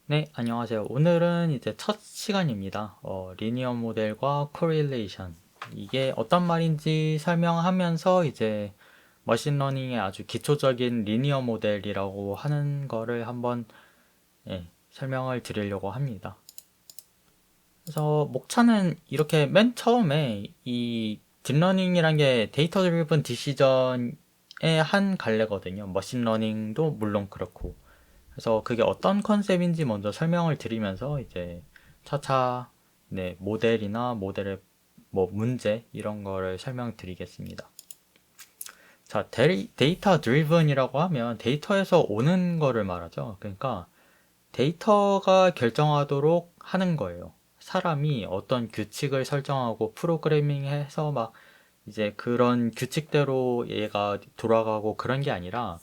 네, 안녕하세요. 오늘은 이제 첫 시간입니다. 리니어 모델과 코릴레이션. 이게 어떤 말인지 설명하면서 이제 머신러닝의 아주 기초적인 리니어 모델이라고 하는 거를 한번 설명을 드리려고 합니다. 그래서 목차는 이렇게 맨 처음에 이 딥러닝이란 게 데이터 드리븐 디시전의 한 갈래거든요. 머신러닝도 물론 그렇고. 그래서 그게 어떤 컨셉인지 먼저 설명을 드리면서 이제 차차 모델이나 모델의 뭐 문제 이런 거를 설명드리겠습니다. 자, 데이터 드리븐이라고 하면 데이터에서 오는 거를 말하죠. 그러니까 데이터가 결정하도록 하는 거예요. 사람이 어떤 규칙을 설정하고 프로그래밍해서 막 이제 그런 규칙대로 얘가 돌아가고 그런 게 아니라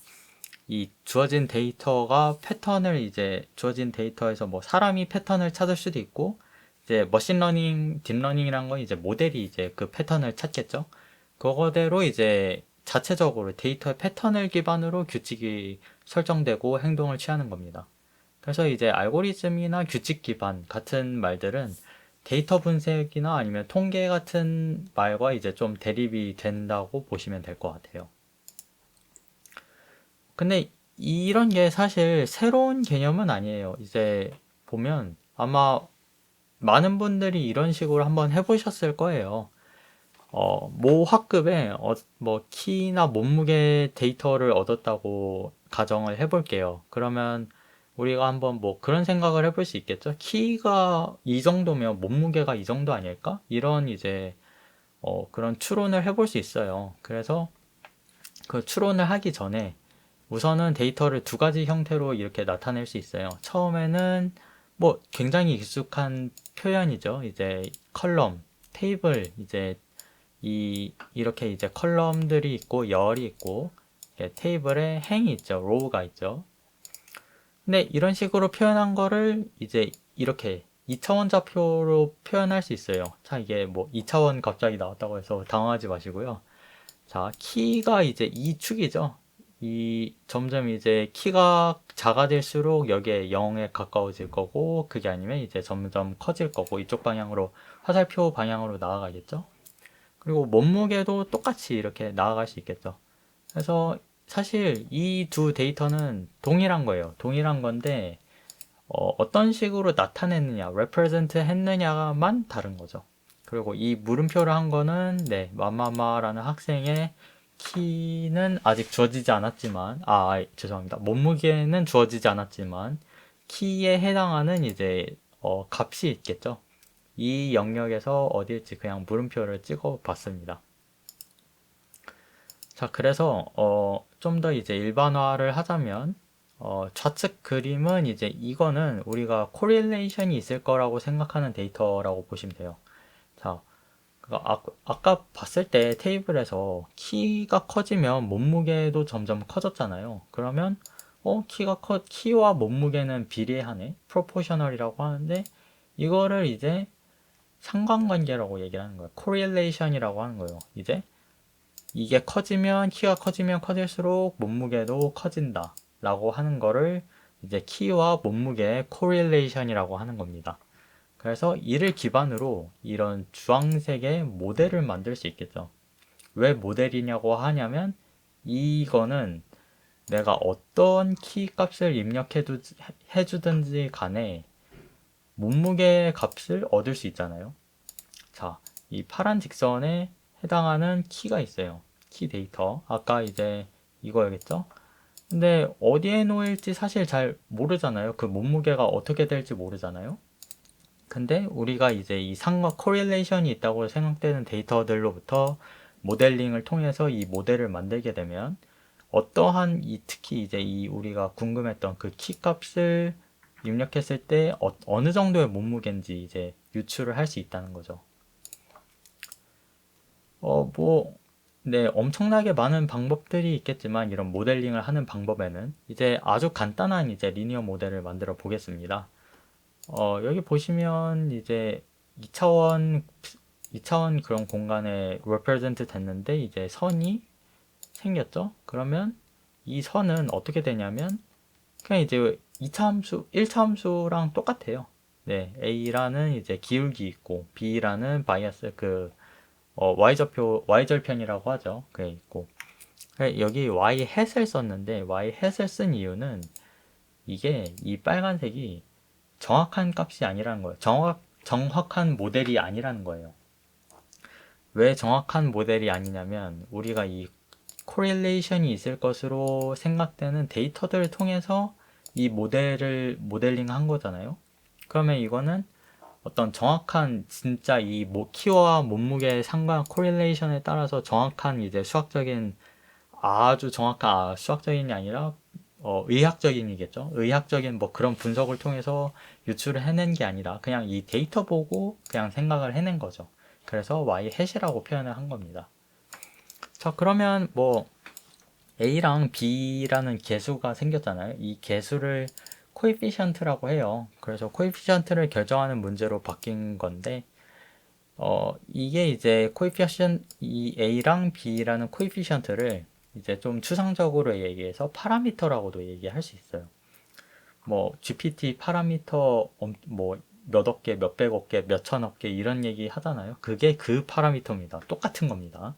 이 주어진 데이터가 패턴을 이제 주어진 데이터에서 뭐 사람이 패턴을 찾을 수도 있고 이제 머신러닝, 딥러닝이란 건 이제 모델이 이제 그 패턴을 찾겠죠. 그거대로 이제 자체적으로 데이터의 패턴을 기반으로 규칙이 설정되고 행동을 취하는 겁니다. 그래서 이제 알고리즘이나 규칙 기반 같은 말들은 데이터 분석이나 아니면 통계 같은 말과 이제 좀 대립이 된다고 보시면 될 것 같아요. 근데 이런 게 사실 새로운 개념은 아니에요. 이제 보면 아마 많은 분들이 이런 식으로 한번 해보셨을 거예요. 모 학급에 뭐 키나 몸무게 데이터를 얻었다고 가정을 해볼게요. 그러면 우리가 한번 뭐 그런 생각을 해볼 수 있겠죠? 키가 이 정도면 몸무게가 이 정도 아닐까? 이런 이제 그런 추론을 해볼 수 있어요. 그래서 그 추론을 하기 전에 우선은 데이터를 두 가지 형태로 이렇게 나타낼 수 있어요. 처음에는 뭐 굉장히 익숙한 표현이죠. 이제 컬럼, 테이블, 이제 이렇게 이제 컬럼들이 있고 열이 있고 테이블에 행이 있죠. 로우가 있죠. 근데 이런 식으로 표현한 거를 이제 이렇게 2차원 좌표로 표현할 수 있어요. 자, 이게 뭐 2차원 갑자기 나왔다고 해서 당황하지 마시고요. 자, 키가 이제 이 축이죠. 이 점점 이제 키가 작아질수록 여기에 0에 가까워질 거고 그게 아니면 이제 점점 커질 거고 이쪽 방향으로 화살표 방향으로 나아가겠죠. 그리고 몸무게도 똑같이 이렇게 나아갈 수 있겠죠. 그래서 사실 이 두 데이터는 동일한 거예요. 동일한 건데 떤 식으로 나타냈느냐, represent 했느냐만 다른 거죠. 그리고 이 물음표를 한 거는 마마마라는 학생의 키는 아직 주어지지 않았지만, 죄송합니다. 몸무게는 주어지지 않았지만 키에 해당하는 이제 값이 있겠죠. 이 영역에서 어디일지 그냥 물음표를 찍어 봤습니다. 자, 그래서 좀 더 이제 일반화를 하자면 좌측 그림은 이제 이거는 우리가 코릴레이션이 있을 거라고 생각하는 데이터라고 보시면 돼요. 자, 아까 봤을 때 테이블에서 키가 커지면 몸무게도 점점 커졌잖아요. 그러면 키와 몸무게는 비례하네. 프로포셔널이라고 하는데 이거를 이제 상관관계라고 얘기를 하는 거예요. 코릴레이션이라고 하는 거예요. 이제 이게 커지면 키가 커지면 커질수록 몸무게도 커진다 라고 하는 거를 이제 키와 몸무게의 코릴레이션이라고 하는 겁니다. 그래서 이를 기반으로 이런 주황색의 모델을 만들 수 있겠죠. 왜 모델이냐고 하냐면 이거는 내가 어떤 키 값을 해주든지 간에 몸무게 값을 얻을 수 있잖아요. 자, 이 파란 직선에 해당하는 키가 있어요. 키 데이터. 아까 이제 이거였겠죠? 근데 어디에 놓일지 사실 잘 모르잖아요. 그 몸무게가 어떻게 될지 모르잖아요. 근데 우리가 이제 이 상과 코릴레이션이 있다고 생각되는 데이터들로부터 모델링을 통해서 이 모델을 만들게 되면 어떠한 특히 이제 이 우리가 궁금했던 그 키 값을 입력했을 때 어느 정도의 몸무게인지 이제 유추를 할 수 있다는 거죠. 뭐, 네, 엄청나게 많은 방법들이 있겠지만 이런 모델링을 하는 방법에는 이제 아주 간단한 이제 리니어 모델을 만들어 보겠습니다. 여기 보시면 이제 2차원, 2차원 그런 공간에 represent 됐는데 이제 선이 생겼죠? 그러면 이 선은 어떻게 되냐면 그냥 이제 2차 함수, 1차 함수랑 똑같아요. 네, A라는 이제 기울기 있고, B라는 바이어스, Y절편이라고 하죠. 그게 있고. 여기 Y 햇을 썼는데, Y 햇을 쓴 이유는 이게 이 빨간색이 정확한 값이 아니라는 거예요. 정확한 모델이 아니라는 거예요. 왜 정확한 모델이 아니냐면, 우리가 이 코릴레이션이 있을 것으로 생각되는 데이터들을 통해서 이 모델링 한 거잖아요. 그러면 이거는 어떤 정확한 진짜 이 키와 몸무게의 상관 코릴레이션에 따라서 정확한 이제 수학적인 아주 정확한 수학적인이 아니라 의학적인이겠죠. 의학적인 뭐 그런 분석을 통해서 유출을 해낸 게 아니라 그냥 이 데이터 보고 그냥 생각을 해낸 거죠. 그래서 y 햇이라고 표현을 한 겁니다. 자, 그러면 뭐 a랑 b라는 계수가 생겼잖아요. 이 계수를 코에피션트라고 해요. 그래서 코에피션트를 결정하는 문제로 바뀐 건데 이게 이제 이 a랑 b라는 코에피션트를 이제 좀 추상적으로 얘기해서 파라미터라고도 얘기할 수 있어요. 뭐 GPT 파라미터 뭐 몇억 개, 몇백억 개, 몇천억 개 이런 얘기 하잖아요. 그게 그 파라미터입니다. 똑같은 겁니다.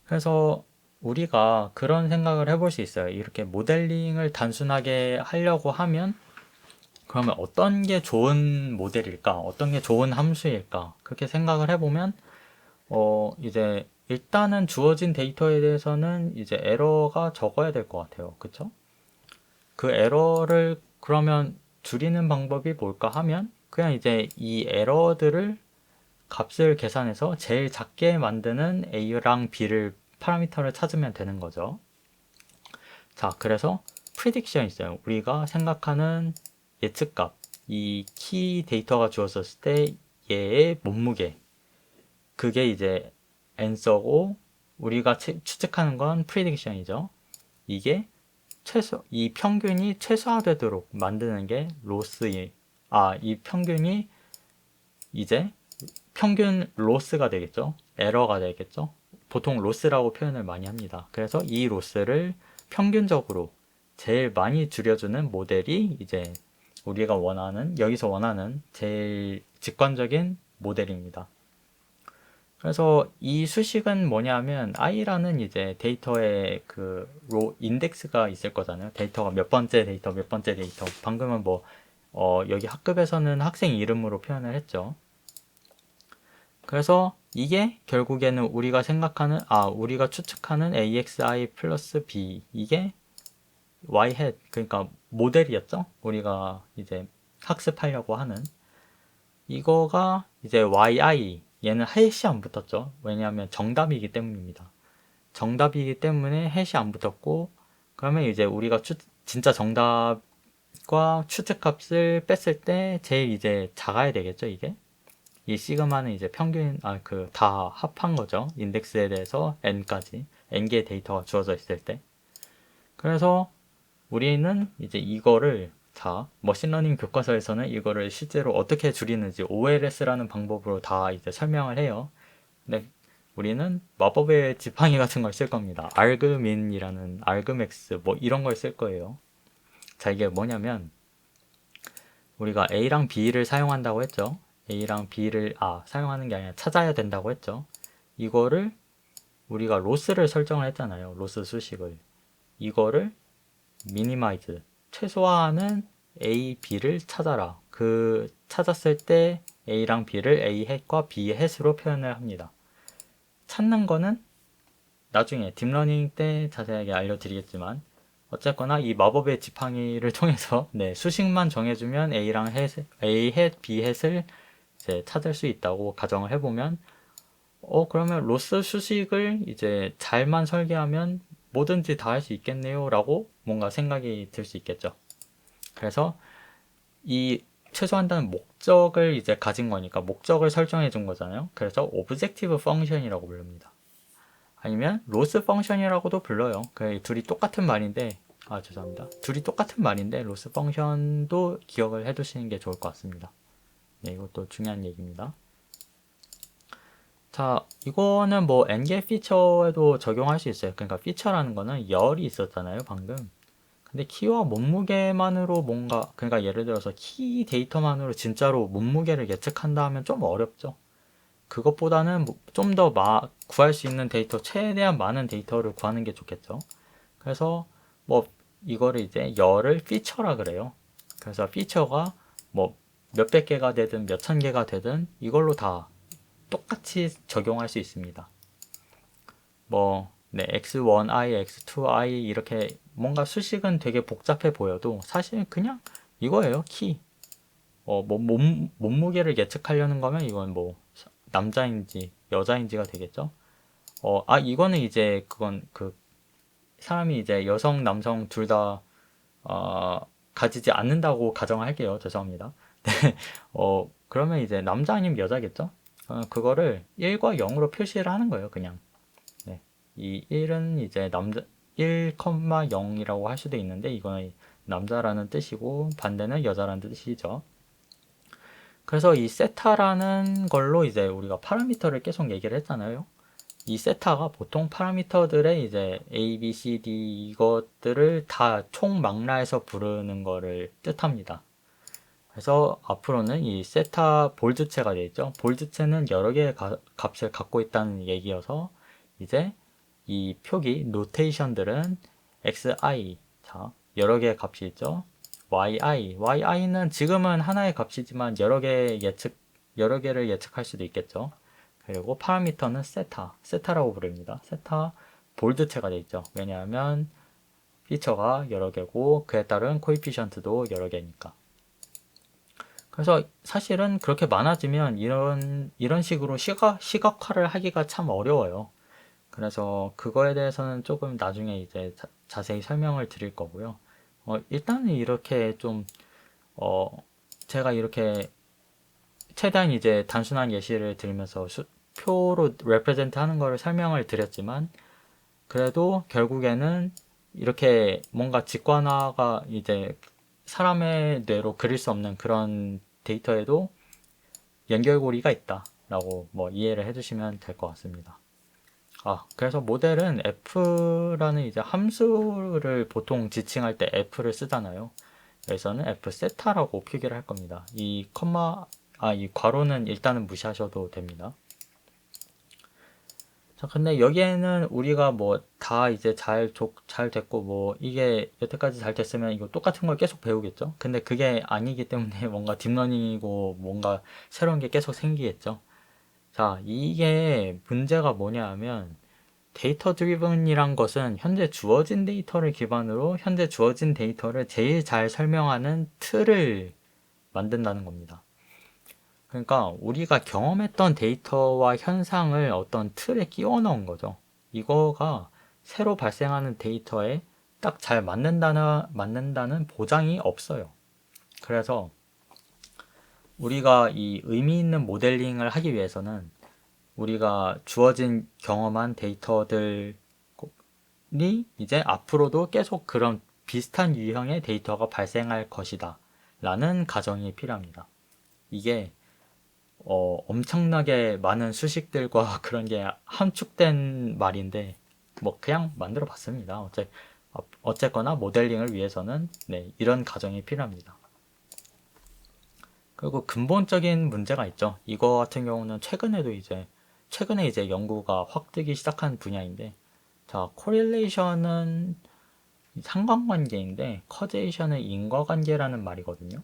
그래서 우리가 그런 생각을 해볼 수 있어요. 이렇게 모델링을 단순하게 하려고 하면 그러면 어떤 게 좋은 모델일까? 어떤 게 좋은 함수일까? 그렇게 생각을 해보면 이제 일단은 주어진 데이터에 대해서는 이제 에러가 적어야 될 것 같아요. 그쵸? 그 에러를 그러면 줄이는 방법이 뭘까 하면 그냥 이제 이 에러들을 값을 계산해서 제일 작게 만드는 A랑 B를 파라미터를 찾으면 되는 거죠. 자, 그래서 프리딕션 있어요. 우리가 생각하는 예측값, 이 키 데이터가 주어졌을 때 얘의 몸무게, 그게 이제 answer고 우리가 추측하는 건 prediction이죠. 이게 이 평균이 최소화되도록 만드는 게 이 평균이 이제 평균 로스가 되겠죠. 에러가 되겠죠. 보통 로스라고 표현을 많이 합니다. 그래서 이 로스를 평균적으로 제일 많이 줄여주는 모델이 이제 우리가 여기서 원하는 제일 직관적인 모델입니다. 그래서 이 수식은 뭐냐면 i라는 이제 데이터의 인덱스가 있을 거잖아요. 데이터가 몇 번째 데이터, 몇 번째 데이터. 방금은 여기 학급에서는 학생 이름으로 표현을 했죠. 그래서 이게 결국에는 우리가 추측하는 AXI 플러스 B, 이게 Y hat, 그러니까 모델이었죠? 우리가 이제 학습하려고 하는. 이거가 이제 YI, 얘는 햇이 안 붙었죠. 왜냐하면 정답이기 때문입니다. 정답이기 때문에 햇이 안 붙었고, 그러면 이제 우리가 진짜 정답과 추측값을 뺐을 때 제일 이제 작아야 되겠죠, 이게? 이 시그마는 이제 평균, 다 합한 거죠. 인덱스에 대해서 n까지. n개의 데이터가 주어져 있을 때. 그래서 우리는 이제 이거를 머신러닝 교과서에서는 이거를 실제로 어떻게 줄이는지 OLS라는 방법으로 다 이제 설명을 해요. 근데 우리는 마법의 지팡이 같은 걸 쓸 겁니다. 알그민이라는 알그맥스 뭐 이런 걸 쓸 거예요. 자, 이게 뭐냐면 우리가 A랑 B를 사용한다고 했죠. A랑 B를 사용하는 게 아니라 찾아야 된다고 했죠. 이거를 우리가 로스를 설정을 했잖아요. 로스 수식을. 이거를 미니마이즈, 최소화하는 A, B를 찾아라. 찾았을 때 A랑 B를 A 햇과 B 햇으로 표현을 합니다. 찾는 거는 나중에 딥러닝 때 자세하게 알려드리겠지만 어쨌거나 이 마법의 지팡이를 통해서 수식만 정해주면 A 햇, B 햇을 이제 찾을 수 있다고 가정을 해보면 그러면 로스 수식을 이제 잘만 설계하면 뭐든지 다 할 수 있겠네요 라고 뭔가 생각이 들 수 있겠죠. 그래서 이 최소한다는 목적을 이제 가진 거니까 목적을 설정해 준 거잖아요. 그래서 오브젝티브 펑션이라고 부릅니다. 아니면 로스 펑션이라고도 불러요. 둘이 똑같은 말인데 죄송합니다. 둘이 똑같은 말인데 로스 펑션도 기억을 해 두시는 게 좋을 것 같습니다. 네, 이것도 중요한 얘기입니다. 자, 이거는 뭐 n개 피처에도 적용할 수 있어요. 그러니까 피처라는 거는 열이 있었잖아요, 방금. 근데 키와 몸무게만으로 뭔가, 그러니까 예를 들어서 키 데이터만으로 진짜로 몸무게를 예측한다 하면 좀 어렵죠. 그것보다는 좀 더 구할 수 있는 데이터, 최대한 많은 데이터를 구하는 게 좋겠죠. 그래서 뭐 이거를 이제 열을 피처라 그래요. 그래서 피처가 뭐 몇백 개가 되든 몇천 개가 되든 이걸로 다 똑같이 적용할 수 있습니다. 뭐 네, x1i, x2i 이렇게 뭔가 수식은 되게 복잡해 보여도 사실 그냥 이거예요. 키. 뭐 몸무게를 예측하려는 거면 이건 뭐 남자인지 여자인지가 되겠죠. 이거는 이제 그건 그 사람이 이제 여성, 남성 둘 다 가지지 않는다고 가정할게요. 죄송합니다. 그러면 이제 남자 아니면 여자겠죠? 그거를 1과 0으로 표시를 하는 거예요. 그냥. 네. 이 1은 이제 남자 1,0이라고 할 수도 있는데 이거는 남자라는 뜻이고 반대는 여자라는 뜻이죠. 그래서 이 세타라는 걸로 이제 우리가 파라미터를 계속 얘기를 했잖아요. 이 세타가 보통 파라미터들의 이제 A, B, C, D 이것들을 다 총망라해서 부르는 거를 뜻합니다. 그래서 앞으로는 이 세타 볼드체가 되겠죠. 볼드체는 여러 개의 값을 갖고 있다는 얘기여서 이제 이 표기 노테이션들은 xi, 자 여러 개의 값이 있죠. yi는 지금은 하나의 값이지만 여러 개를 예측할 수도 있겠죠. 그리고 파라미터는 세타라고 부릅니다. 세타 볼드체가 되어 있죠. 왜냐하면 피처가 여러 개고 그에 따른 코에피션트도 여러 개니까. 그래서 사실은 그렇게 많아지면 이런 식으로 시각화를 하기가 참 어려워요. 그래서 그거에 대해서는 조금 나중에 이제 자세히 설명을 드릴 거고요. 일단은 이렇게 좀, 어, 제가 이렇게 최대한 이제 단순한 예시를 들면서 표로 레프레젠트 하는 거를 설명을 드렸지만, 그래도 결국에는 이렇게 뭔가 직관화가 이제 사람의 뇌로 그릴 수 없는 그런 데이터에도 연결고리가 있다라고 뭐 이해를 해주시면 될 것 같습니다. 그래서 모델은 f라는 이제 함수를 보통 지칭할 때 f를 쓰잖아요. 여기서는 f 세타라고 표기를 할 겁니다. 이 괄호는 일단은 무시하셔도 됩니다. 자, 근데 여기에는 우리가 뭐 다 이제 잘 됐고 뭐 이게 여태까지 잘 됐으면 이거 똑같은 걸 계속 배우겠죠? 근데 그게 아니기 때문에 뭔가 딥러닝이고 뭔가 새로운 게 계속 생기겠죠? 자, 이게 문제가 뭐냐 하면 데이터 드리븐이란 것은 현재 주어진 데이터를 기반으로 현재 주어진 데이터를 제일 잘 설명하는 틀을 만든다는 겁니다. 그러니까 우리가 경험했던 데이터와 현상을 어떤 틀에 끼워 넣은 거죠. 이거가 새로 발생하는 데이터에 딱 잘 맞는다는 보장이 없어요. 그래서 우리가 이 의미 있는 모델링을 하기 위해서는 우리가 주어진 경험한 데이터들이 이제 앞으로도 계속 그런 비슷한 유형의 데이터가 발생할 것이다 라는 가정이 필요합니다. 이게 엄청나게 많은 수식들과 그런 게 함축된 말인데 뭐 그냥 만들어 봤습니다. 어쨌거나 모델링을 위해서는 네, 이런 가정이 필요합니다. 그리고 근본적인 문제가 있죠. 이거 같은 경우는 최근에 이제 연구가 확 뜨기 시작한 분야인데, 자, 코릴레이션은 상관관계인데, 커제이션은 인과관계라는 말이거든요.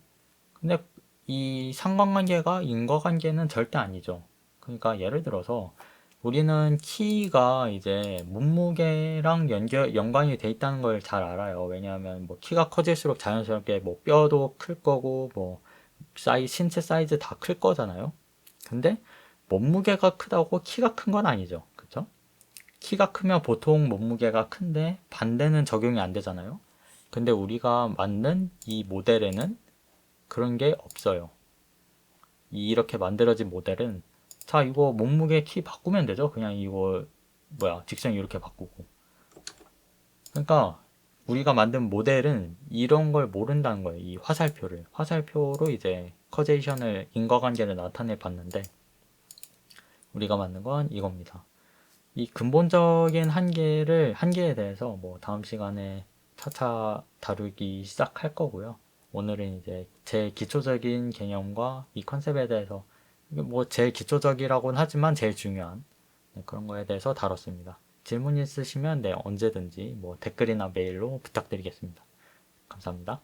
근데 이 상관관계가 인과관계는 절대 아니죠. 그러니까 예를 들어서 우리는 키가 이제 몸무게랑 연관이 돼 있다는 걸 잘 알아요. 왜냐하면 뭐 키가 커질수록 자연스럽게 뭐 뼈도 클 거고 뭐 신체 사이즈 다 클 거잖아요. 근데 몸무게가 크다고 키가 큰 건 아니죠. 그쵸? 키가 크면 보통 몸무게가 큰데 반대는 적용이 안 되잖아요. 근데 우리가 만든 이 모델에는 그런 게 없어요. 이렇게 만들어진 모델은 자 이거 몸무게 키 바꾸면 되죠. 그냥 이거 직선 이렇게 바꾸고. 그러니까 우리가 만든 모델은 이런 걸 모른다는 거예요. 이 화살표로 이제 커제이션을 인과관계를 나타내 봤는데 우리가 만든 건 이겁니다. 이 근본적인 한계에 대해서 뭐 다음 시간에 차차 다루기 시작할 거고요. 오늘은 이제 제 기초적인 개념과 이 컨셉에 대해서 뭐 제일 기초적이라고는 하지만 제일 중요한 그런 거에 대해서 다뤘습니다. 질문 있으시면 네, 언제든지 뭐 댓글이나 메일로 부탁드리겠습니다. 감사합니다.